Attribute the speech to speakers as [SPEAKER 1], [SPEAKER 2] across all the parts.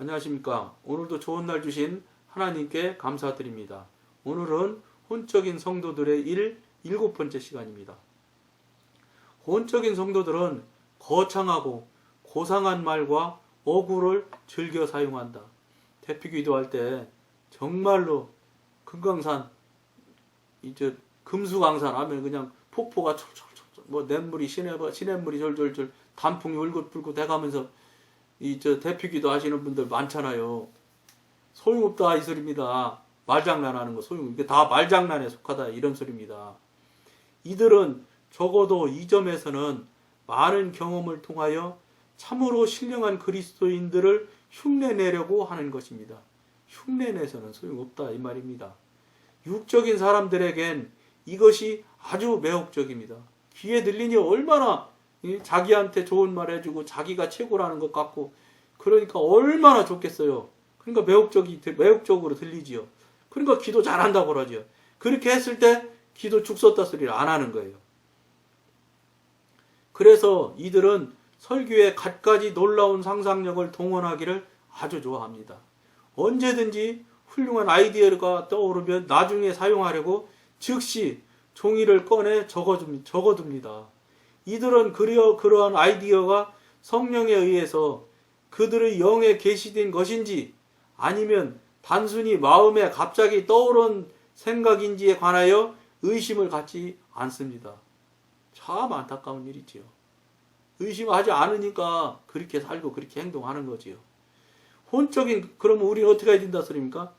[SPEAKER 1] 안녕하십니까. 오늘도 좋은 날 주신 하나님께 감사드립니다. 오늘은 혼적인 성도들의 일곱 번째 시간입니다. 혼적인 성도들은 거창하고 고상한 말과 어구를 즐겨 사용한다. 대피기도할 때 정말로 금강산, 이제 금수강산 하면 그냥 폭포가 철철철, 뭐 냇물이 시냇물이 졸졸졸 단풍이 울긋불긋 해가면서 대피기도 하시는 분들 많잖아요. 소용없다 이 소리입니다. 말장난하는 거 이게 다 말장난에 속하다 이런 소리입니다. 이들은 적어도 이 점에서는 많은 경험을 통하여 참으로 신령한 그리스도인들을 흉내내려고 하는 것입니다. 흉내내서는 소용없다 이 말입니다. 육적인 사람들에겐 이것이 아주 매혹적입니다. 귀에 들리니 얼마나 자기한테 좋은 말 해주고 자기가 최고라는 것 같고 그러니까 얼마나 좋겠어요. 그러니까 매혹적으로 들리지요. 그러니까 기도 잘한다고 그러죠. 그렇게 했을 때 기도 죽 썼다 소리를 안 하는 거예요. 그래서 이들은 설교에 갖가지 놀라운 상상력을 동원하기를 아주 좋아합니다. 언제든지 훌륭한 아이디어가 떠오르면 나중에 사용하려고 즉시 종이를 꺼내 적어둡니다. 이들은 그러한 아이디어가 성령에 의해서 그들의 영에 계시된 것인지 아니면 단순히 마음에 갑자기 떠오른 생각인지에 관하여 의심을 갖지 않습니다. 참 안타까운 일이지요. 의심하지 않으니까 그렇게 살고 그렇게 행동하는 거지요. 그러면 우리는 어떻게 해야 된다 소리입니까?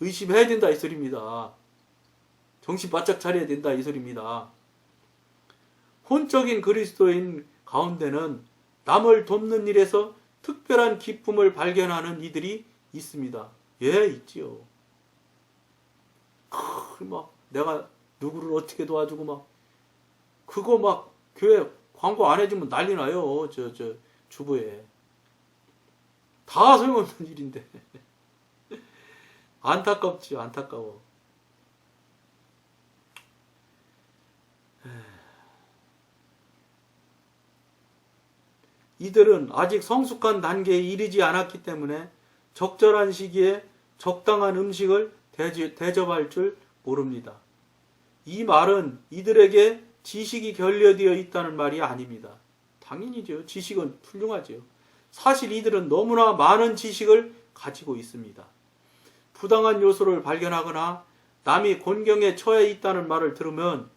[SPEAKER 1] 의심해야 된다 이 소리입니다. 정신 바짝 차려야 된다 이 소리입니다. 혼적인 그리스도인 가운데는 남을 돕는 일에서 특별한 기쁨을 발견하는 이들이 있습니다. 예, 있지요. 막 내가 누구를 어떻게 도와주고 그거 교회 광고 안 해주면 난리 나요. 주부에. 다 소용없는 일인데. 안타깝지요, 안타까워. 이들은 아직 성숙한 단계에 이르지 않았기 때문에 적절한 시기에 적당한 음식을 대접할 줄 모릅니다. 이 말은 이들에게 지식이 결여되어 있다는 말이 아닙니다. 당연히죠. 지식은 훌륭하죠. 사실 이들은 너무나 많은 지식을 가지고 있습니다. 부당한 요소를 발견하거나 남이 곤경에 처해 있다는 말을 들으면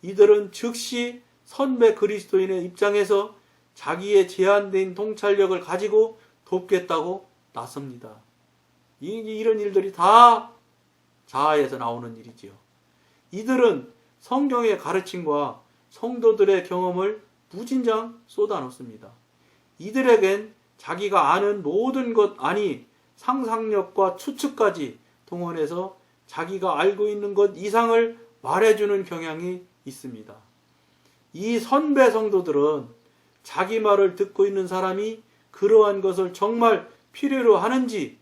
[SPEAKER 1] 이들은 즉시 선배 그리스도인의 입장에서 자기의 제한된 통찰력을 가지고 돕겠다고 나섭니다. 이런 일들이 다 자아에서 나오는 일이지요. 이들은 성경의 가르침과 성도들의 경험을 무진장 쏟아놓습니다. 이들에겐 자기가 아는 모든 것 상상력과 추측까지 동원해서 자기가 알고 있는 것 이상을 말해주는 경향이 있습니다. 이 선배 성도들은 자기 말을 듣고 있는 사람이 그러한 것을 정말 필요로 하는지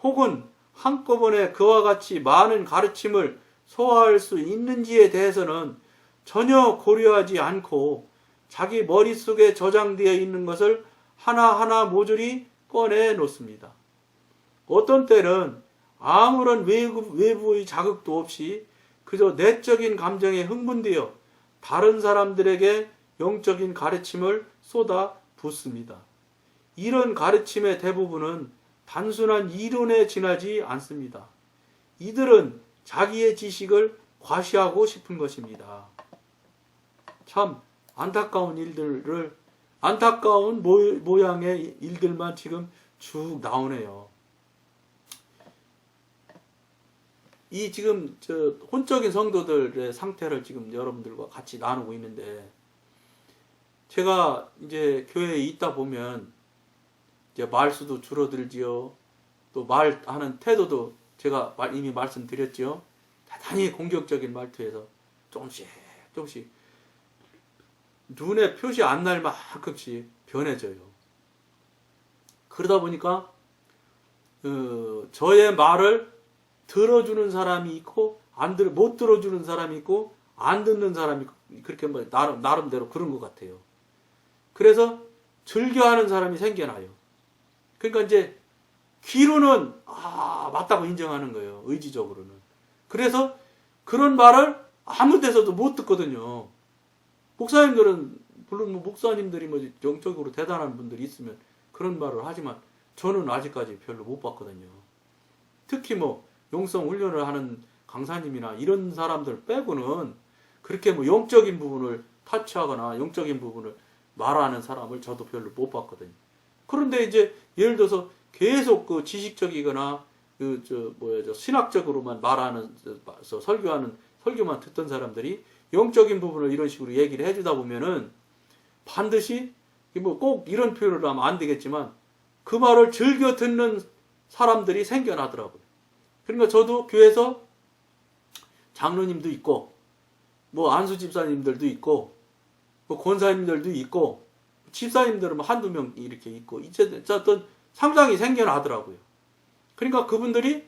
[SPEAKER 1] 혹은 한꺼번에 그와 같이 많은 가르침을 소화할 수 있는지에 대해서는 전혀 고려하지 않고 자기 머릿속에 저장되어 있는 것을 하나하나 모조리 꺼내 놓습니다. 어떤 때는 아무런 외부의 자극도 없이 그저 내적인 감정에 흥분되어 다른 사람들에게 영적인 가르침을 쏟아 붓습니다. 이런 가르침의 대부분은 단순한 이론에 지나지 않습니다. 이들은 자기의 지식을 과시하고 싶은 것입니다. 참 안타까운 모양의 일들만 지금 쭉 나오네요. 이 지금 혼적인 성도들의 상태를 지금 여러분들과 같이 나누고 있는데 제가 이제 교회에 있다 보면 이제 말수도 줄어들지요. 또 말하는 태도도 제가 이미 말씀드렸죠. 대단히 공격적인 말투에서 조금씩 눈에 표시 안 날 만큼씩 변해져요. 그러다 보니까 저의 말을 들어주는 사람이 있고 못 들어주는 사람이 있고 안 듣는 사람이 있고 그렇게 나름대로 그런 것 같아요. 그래서 즐겨하는 사람이 생겨나요. 그러니까 이제 귀로는 맞다고 인정하는 거예요. 의지적으로는. 그래서 그런 말을 아무 데서도 못 듣거든요. 목사님들은 물론 뭐 목사님들이 뭐 영적으로 대단한 분들이 있으면 그런 말을 하지만 저는 아직까지 별로 못 봤거든요. 특히 뭐 영성 훈련을 하는 강사님이나 이런 사람들 빼고는 그렇게 뭐 영적인 부분을 타치하거나 영적인 부분을 말하는 사람을 저도 별로 못 봤거든요. 그런데 이제 예를 들어서 계속 그 지식적이거나 신학적으로만 말하는 설교하는 설교만 듣던 사람들이 영적인 부분을 이런 식으로 얘기를 해주다 보면은 반드시 뭐 꼭 이런 표현을 하면 안 되겠지만 그 말을 즐겨 듣는 사람들이 생겨나더라고요. 그러니까 저도 교회에서 장로님도 있고 뭐 안수 집사님들도 있고 뭐 권사님들도 있고 집사님들은 뭐 한두 명 이렇게 있고 이제 어떤 상당히 생겨나더라고요. 그러니까 그분들이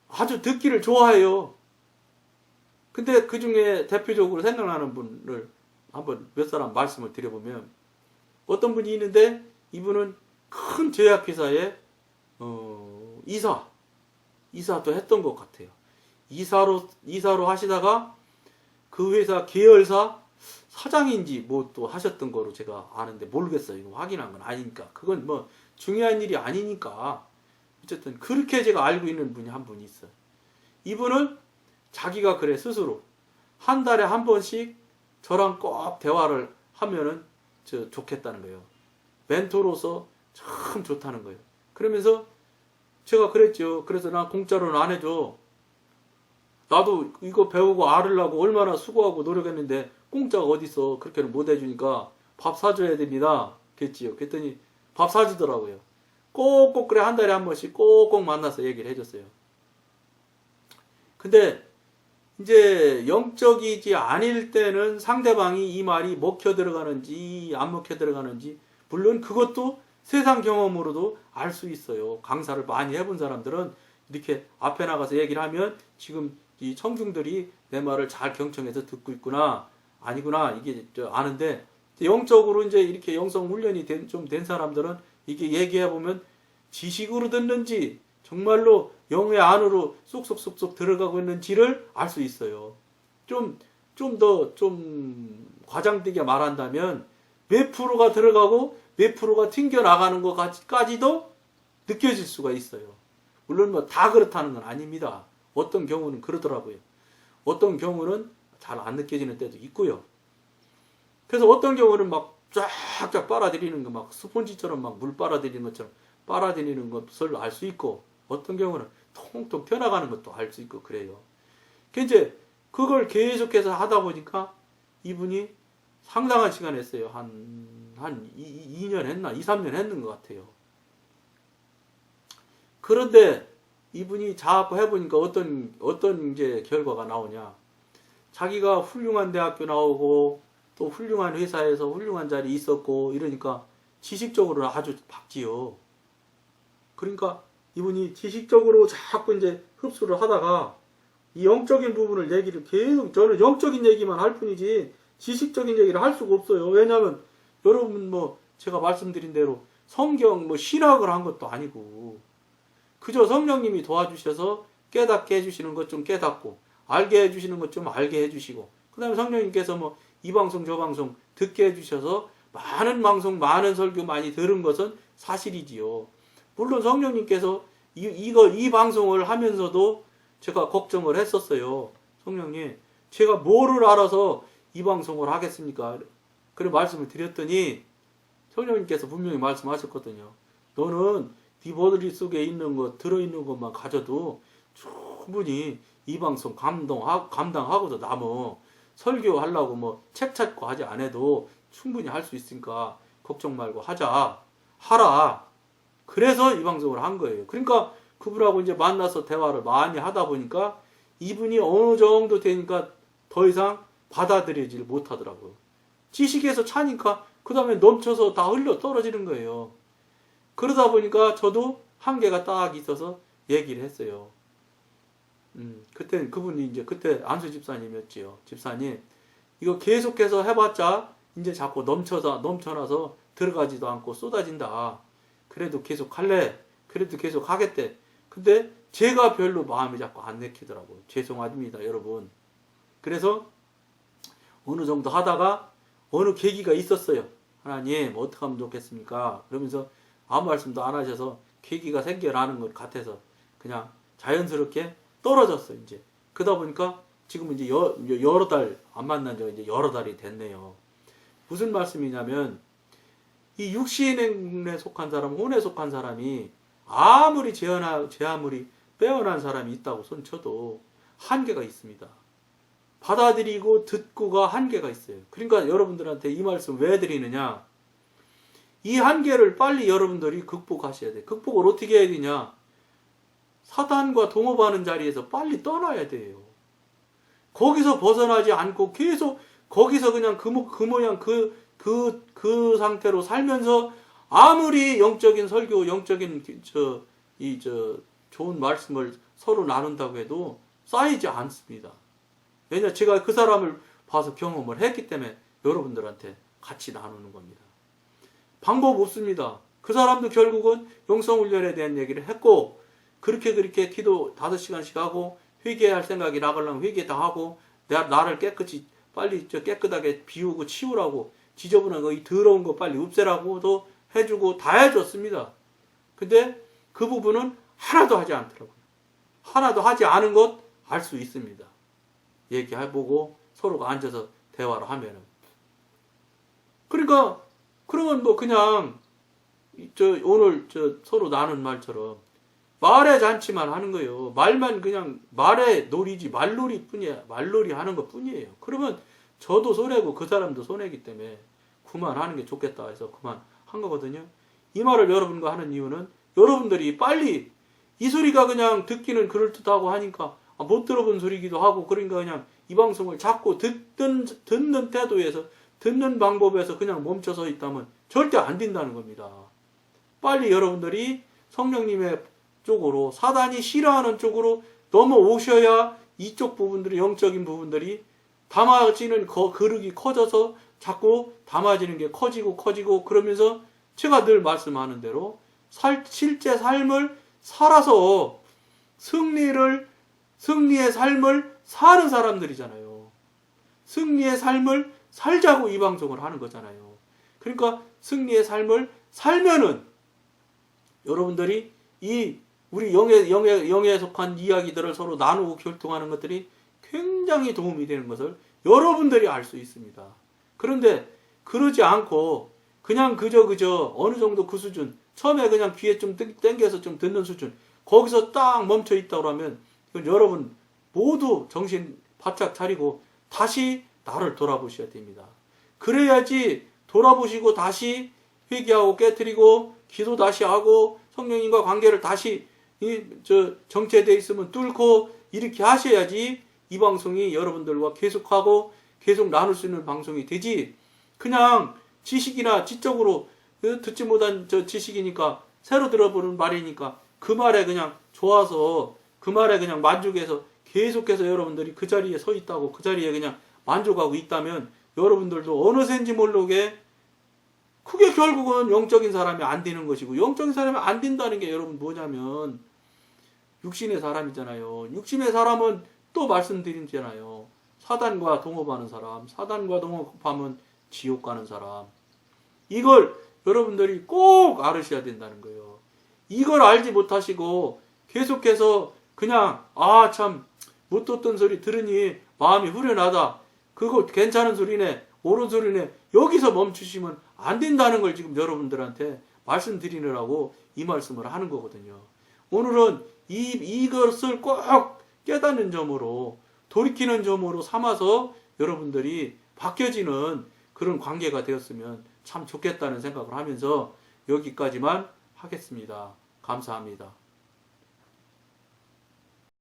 [SPEAKER 1] 아주 듣기를 좋아해요. 근데 그 중에 대표적으로 생각나는 분을 한번 몇 사람 말씀을 드려보면 어떤 분이 있는데 이분은 큰 제약회사의 이사도 했던 것 같아요. 이사로 하시다가 그 회사 계열사 사장인지 뭐 또 하셨던 거로 제가 아는데 모르겠어요. 이거 확인한 건 아니니까. 그건 뭐 중요한 일이 아니니까. 어쨌든 그렇게 제가 알고 있는 분이 한 분이 있어요. 이분은 자기가 그래 스스로 한 달에 한 번씩 저랑 꼭 대화를 하면은 좋겠다는 거예요. 멘토로서 참 좋다는 거예요. 그러면서 제가 그랬죠. 그래서 나 공짜로는 안 해줘. 나도 이거 배우고 알으려고 얼마나 수고하고 노력했는데 공짜가 어딨어. 그렇게는 못 해주니까 밥 사줘야 됩니다. 그랬지요. 그랬더니 밥 사주더라고요. 꼭꼭 그래 한 달에 한 번씩 꼭꼭 만나서 얘기를 해줬어요. 근데 이제 영적이지 아닐 때는 상대방이 이 말이 먹혀 들어가는지 안 먹혀 들어가는지 물론 그것도 세상 경험으로도 알 수 있어요. 강사를 많이 해본 사람들은 이렇게 앞에 나가서 얘기를 하면 지금 이 청중들이 내 말을 잘 경청해서 듣고 있구나 아니구나 이게 아는데 영적으로 이제 이렇게 영성 훈련이 좀 된 사람들은 이게 얘기해 보면 지식으로 듣는지 정말로 영의 안으로 쏙쏙쏙쏙 들어가고 있는지를 알 수 있어요. 좀 과장되게 말한다면 몇 프로가 들어가고 몇 프로가 튕겨나가는 것까지도 느껴질 수가 있어요. 물론 뭐 다 그렇다는 건 아닙니다. 어떤 경우는 그러더라고요. 어떤 경우는 잘 안 느껴지는 때도 있고요. 그래서 어떤 경우는 막 쫙쫙 빨아들이는 거 막 스폰지처럼 막 물 빨아들이는 것처럼 빨아들이는 것을 알 수 있고 어떤 경우는 통통 튀어나가는 것도 알 수 있고 그래요. 이제 그걸 계속해서 하다 보니까 이분이 상당한 시간 했어요. 한 2년 했나? 2, 3년 했는 것 같아요. 그런데 이분이 자꾸 해보니까 어떤 이제 결과가 나오냐. 자기가 훌륭한 대학교 나오고 또 훌륭한 회사에서 훌륭한 자리에 있었고 이러니까 지식적으로는 아주 박지요. 그러니까 이분이 지식적으로 자꾸 이제 흡수를 하다가 이 영적인 부분을 얘기를 계속 저는 영적인 얘기만 할 뿐이지 지식적인 얘기를 할 수가 없어요. 왜냐하면 여러분 뭐 제가 말씀드린 대로 성경 뭐 신학을 한 것도 아니고 그저 성령님이 도와주셔서 깨닫게 해주시는 것 좀 깨닫고 알게 해주시는 것 좀 알게 해주시고 그 다음에 성령님께서 뭐 이 방송 저 방송 듣게 해주셔서 많은 방송 많은 설교 많이 들은 것은 사실이지요. 물론 성령님께서 이 방송을 하면서도 제가 걱정을 했었어요. 성령님 제가 뭐를 알아서 이 방송을 하겠습니까? 그런 말씀을 드렸더니 성령님께서 분명히 말씀하셨거든요. 너는 네 머릿속에 있는 것 들어있는 것만 가져도 충분히 이 방송 감당하고도 남어. 설교하려고 뭐 책 찾고 하지 않아도 충분히 할 수 있으니까 걱정 말고 하라. 그래서 이 방송을 한 거예요. 그러니까 그분하고 이제 만나서 대화를 많이 하다 보니까 이분이 어느 정도 되니까 더 이상 받아들이질 못하더라고요. 지식에서 차니까 그 다음에 넘쳐서 다 흘러 떨어지는 거예요. 그러다 보니까 저도 한계가 딱 있어서 얘기를 했어요. 그때 그분이 이제 그때 안수 집사님이었지요. 집사님, 이거 계속해서 해봤자 이제 자꾸 넘쳐나서 들어가지도 않고 쏟아진다. 그래도 계속 할래. 그래도 계속 하겠대. 근데 제가 별로 마음이 자꾸 안 내키더라고요. 죄송합니다, 여러분. 그래서 어느 정도 하다가 어느 계기가 있었어요. 하나님, 어떻게 하면 좋겠습니까? 그러면서 아무 말씀도 안 하셔서 계기가 생겨나는 것 같아서 그냥 자연스럽게 떨어졌어요, 이제. 그러다 보니까 지금 이제 여러 달 안 만난 지 이제 여러 달이 됐네요. 무슨 말씀이냐면, 이 육신에 속한 사람, 혼에 속한 사람이 아무리 제 아무리 빼어난 사람이 있다고 손쳐도 한계가 있습니다. 받아들이고 듣고가 한계가 있어요. 그러니까 여러분들한테 이 말씀 왜 드리느냐? 이 한계를 빨리 여러분들이 극복하셔야 돼요. 극복을 어떻게 해야 되냐? 사단과 동업하는 자리에서 빨리 떠나야 돼요. 거기서 벗어나지 않고 계속 거기서 그냥 그 모양 그 상태로 살면서 아무리 영적인 설교, 영적인 좋은 말씀을 서로 나눈다고 해도 쌓이지 않습니다. 왜냐, 제가 그 사람을 봐서 경험을 했기 때문에 여러분들한테 같이 나누는 겁니다. 방법 없습니다. 그 사람도 결국은 영성훈련에 대한 얘기를 했고, 그렇게 기도 5시간씩 하고, 회개할 생각이 나가려면 회개 다 하고, 나를 깨끗이 빨리 깨끗하게 비우고 치우라고, 지저분한 거, 이 더러운 거 빨리 없애라고도 해주고 다 해줬습니다. 근데 그 부분은 하나도 하지 않더라고요. 하나도 하지 않은 것 알 수 있습니다. 얘기해보고 서로가 앉아서 대화를 하면은. 그러니까 그러면 뭐 그냥 오늘 서로 나눈 말처럼 말의 잔치만 하는 거예요. 말만 그냥 말의 놀이지 말놀이 뿐이야. 말놀이 하는 것 뿐이에요. 그러면 저도 손해고 그 사람도 손해이기 때문에 그만하는 게 좋겠다 해서 그만한 거거든요. 이 말을 여러분과 하는 이유는 여러분들이 빨리 이 소리가 그냥 듣기는 그럴듯하고 하니까 못 들어본 소리기도 하고, 그러니까 그냥 이 방송을 자꾸 듣는 태도에서, 듣는 방법에서 그냥 멈춰서 있다면 절대 안 된다는 겁니다. 빨리 여러분들이 성령님의 쪽으로, 사단이 싫어하는 쪽으로 넘어오셔야 이쪽 부분들이, 영적인 부분들이 담아지는 그릇이 커져서 자꾸 담아지는 게 커지고 그러면서 제가 늘 말씀하는 대로 실제 삶을 살아서 승리의 삶을 사는 사람들이잖아요. 승리의 삶을 살자고 이 방송을 하는 거잖아요. 그러니까 승리의 삶을 살면은 여러분들이 우리 영에 속한 이야기들을 서로 나누고 교통하는 것들이 굉장히 도움이 되는 것을 여러분들이 알 수 있습니다. 그런데 그러지 않고 그냥 그저 어느 정도 그 수준, 처음에 그냥 귀에 좀 땡겨서 좀 듣는 수준, 거기서 딱 멈춰 있다고 하면 여러분 모두 정신 바짝 차리고 다시 나를 돌아보셔야 됩니다. 그래야지 돌아보시고 다시 회개하고 깨트리고 기도 다시 하고 성령님과 관계를 다시 정체되어 있으면 뚫고 이렇게 하셔야지 이 방송이 여러분들과 계속하고 계속 나눌 수 있는 방송이 되지, 그냥 지식이나 지적으로 듣지 못한 지식이니까 새로 들어보는 말이니까 그 말에 그냥 좋아서 그 말에 그냥 만족해서 계속해서 여러분들이 그 자리에 서 있다고, 그 자리에 그냥 만족하고 있다면 여러분들도 어느샌지 모르게 그게 결국은 영적인 사람이 안 되는 것이고, 영적인 사람이 안 된다는 게 여러분 뭐냐면 육신의 사람이잖아요. 육신의 사람은 또 말씀드리잖아요. 사단과 동업하는 사람, 사단과 동업하면 지옥 가는 사람. 이걸 여러분들이 꼭 알으셔야 된다는 거예요. 이걸 알지 못하시고 계속해서 그냥 참 못 듣던 소리 들으니 마음이 후련하다, 그거 괜찮은 소리네, 옳은 소리네, 여기서 멈추시면 안 된다는 걸 지금 여러분들한테 말씀드리느라고 이 말씀을 하는 거거든요. 오늘은 이것을 꼭 깨닫는 점으로, 돌이키는 점으로 삼아서 여러분들이 바뀌어지는 그런 관계가 되었으면 참 좋겠다는 생각을 하면서 여기까지만 하겠습니다. 감사합니다.